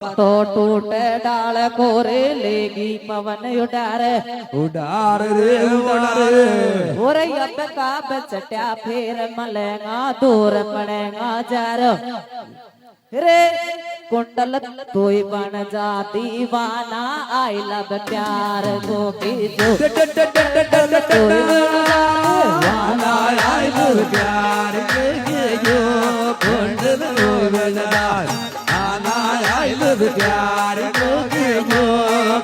तो टूटे डाल कोरे लेगी पवन उडार उडार रे उडार और अब का बचट्या फिर मलेगा दूर पड़ेगा जार रे कुंडल तोय बन जा दीवाना आई लव प्यार को की जो वाला आई लव प्यार के जो कुंडल तोय बन जा आना आई लव प्यार को के जो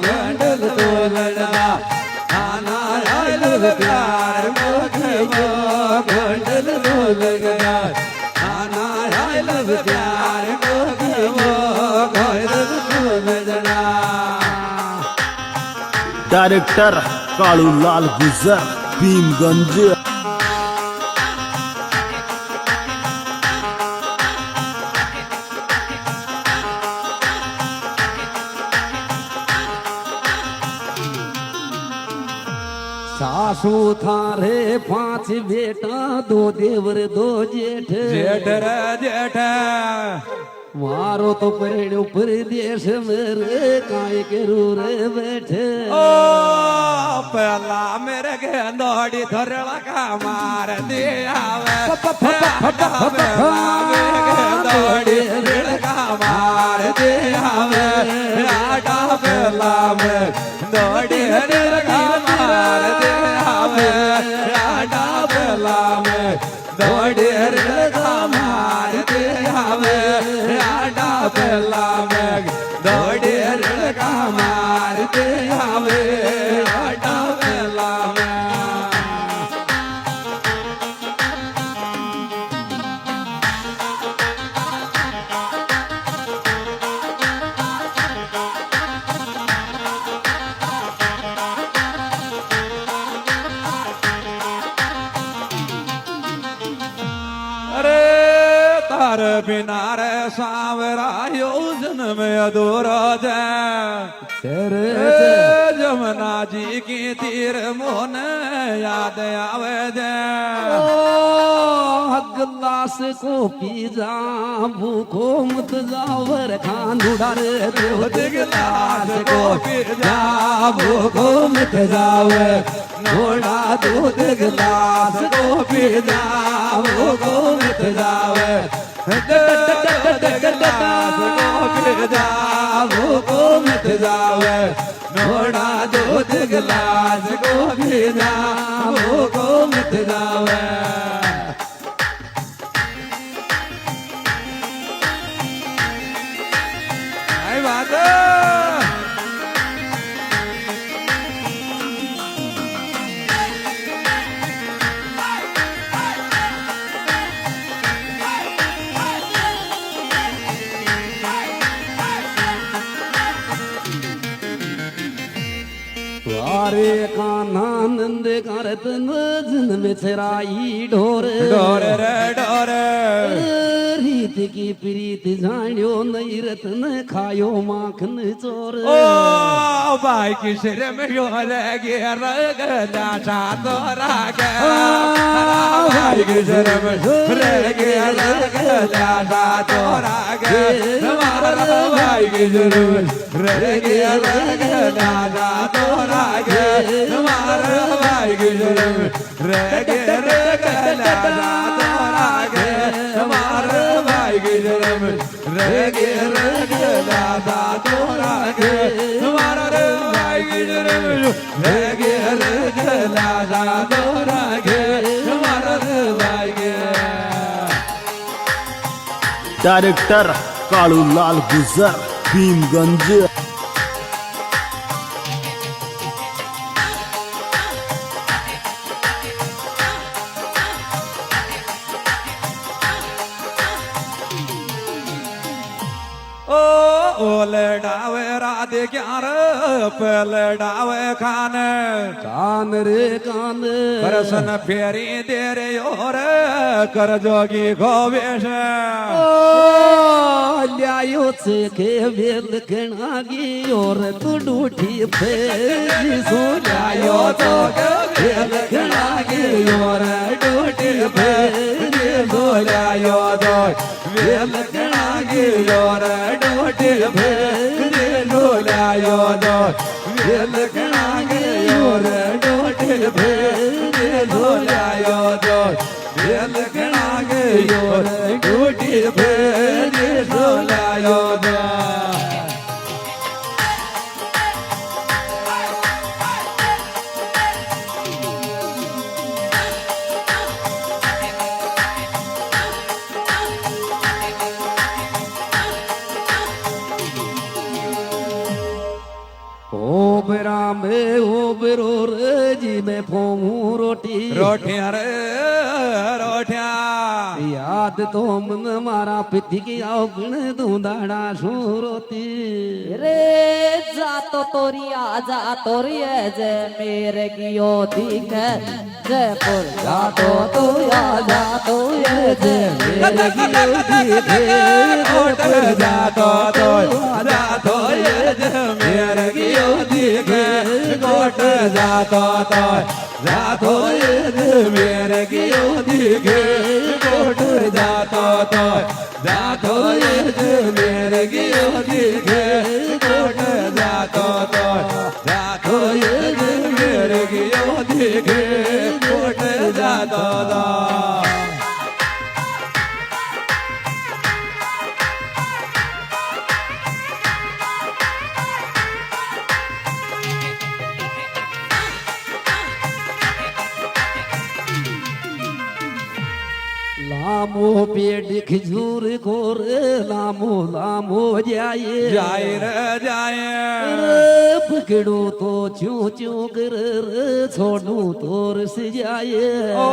कुंडल तोय बन जा आना आई लव प्यार को के जो कुंडल तोय बन जा आना आई लव प्यार को के जो कुंडल तोय बन जा डायरेक्टर कालूलाल गुजर भीमगंज सासू थारे 5 बेटा 2 देवर 2 जेठ जेठ रे जेठ मारो तो पेड़ ऊपर देश मेरे काय करू रे बैठे ओ पहला मेरे के नोड़ी धरला का मार दिया वे मेरे के नोड़ी धरला का मार दिया वे आटा पहला में नोड़ी धरला का मार दिया वे आटा पहला में नोड़ी धरला का मार दिया वे आटा पहला में नोड़ी धरला का मार दिया वे आटा पहला में तार बिना रे सांवरा योजन में अधूरा जाए जमुना जी की तीर मोन याद आवे जाए गिलास को पी जा भूखो मत जावर खान उड़ार दूध गिलास को पी जा भूखो मत जावे घोड़ा दूध गिलास को पी जा भूखो मत जावे गिलास को पी जा भूखो मत जावे घोड़ा दूध गिलास को पी जा भूखो मत जावे बात द्वारे कानंद करत नजन में चराई ढोर ढोर रे ढोर रीत की प्रीत जानियो नहीं रतन खायो माखन चोर ओ भाई की सिर में यो लगे रगला सातो रागे भाई की सिर में लगे रगला सातो रागे हमारा भाई की सिर में लगे रगला सातो रागे हमारा भाई की सिर में लगे रगला सातो रागे हमारा भाई की सिर में लगे रगला सातो रागे हमारा भाई की सिर में लगे रगला सातो रागे हमारा भाई के डायरेक्टर कालूलाल गुजर भीमगंज डावे राधे क्यार पहले डावे खान कान रे कान परसन फेरी दे रे और कर जोगी खोवेश ल्यायो से के वेल कणागी और तू डूठी फेरी सो ल्यायो तो के वेल कणागी और डूठी फेरी झोलायो दो वेल कणागे योर डोटे भेरे झोलायो दो वेल कणागे योर डोटे भेरे झोलायो दो वेल कणागे योर डोटे भेरे झोलायो दो बेरो जी में फोमू रोटी रोटियां रे रोटियां याद तो मन मारा पिथी की आओ गण दूंदाड़ा सू रोती रे जातो तोरी आजा तोरी जय मेरे कियो दिख जयपुर जातो तू आजा तू जय मेरे कियो दिख जातो तो मेरे कियो दिखे कोट जातो तो मेरे कियो दिखे कोट जातो तो मेरे कियो दिखे कोट जातो तो मेरे कियो दिखे कोट जातो तो लामो पेड़ खजूर खोर लामो लामो जाए जाए रे जाए पकड़ो तो चू चू कर छोड़ू तोर से जाए ओ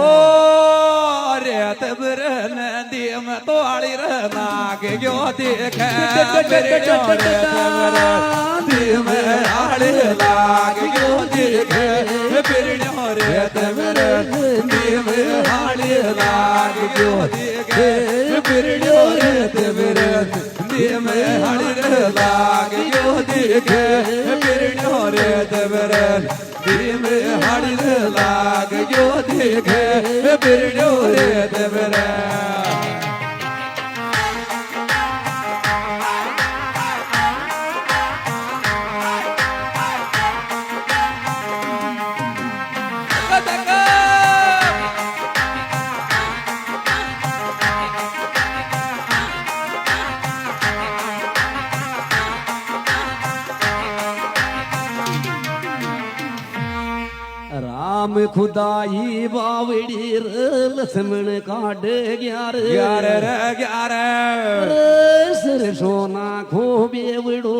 रेत बर नदी में तोड़ी रे नाग जो देखे नदी में आड़े लाग जो देखे बिरड़ो रेत बर नदी में आड़े लाग जो देखे बिरड़ो रेत बर नदी में आड़े लाग जो देखे बिरड़ो रेत बर दिम हड़ लाग जो देखे बिरड़ो रे देवरा राम खुदाई बावड़ी लक्ष्मण काट ग्यार ग्यारह रे ग्यारह सर सोना खो बेवड़ो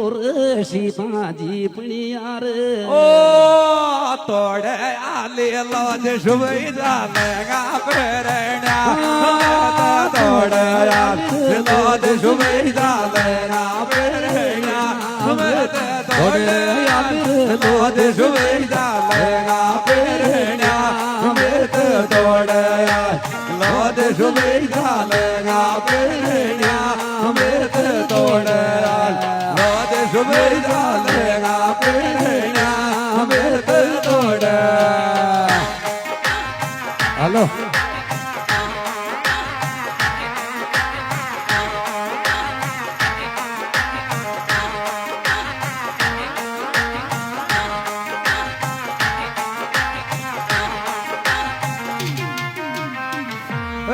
सीता जी पणियार ओ तोड़े आले लोज सुबैदा लेगा प्रेरणा तोड़े आले लोज सुबैदा लेगा प्रेरणा तोड़े आले लोज सुबैदा लेगा प्रेरणा तोड़े लोज सुबैदा लेगा प्रेरणा तोड़े लोज सुबैदा लेगा प्रेरणा तोड़े हेलो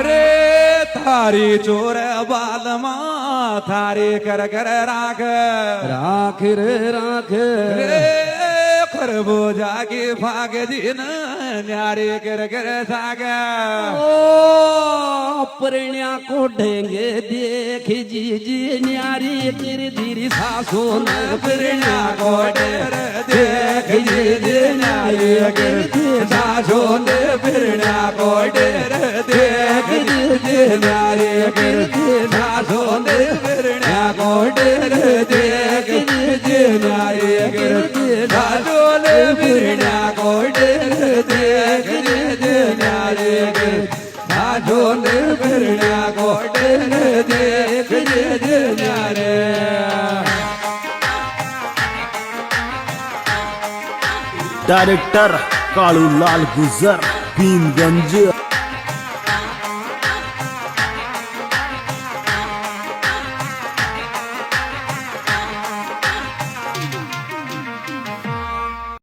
रे थारी चोर बालमा थारी कर कर राख राख रे राख रे खरबो जाके फाग दिन न्यारे कर कर साग ओ परण्या को ढेंगे देख जी जी न्यारी तिर धीरी सासो न परण्या को डेर देख जी जी न्यारी कर सासो ने परण्या को डेर देख जी जी न्यारी कर सासो ने परण्या को डेर देख जी जी न्यारी कर सासो ने परण्या को डेर देख जी जी न्यारी कर सासो ने परण्या को डेर देख जी जी न्यारी डायरेक्टर कालूलाल गुजर भीमगंज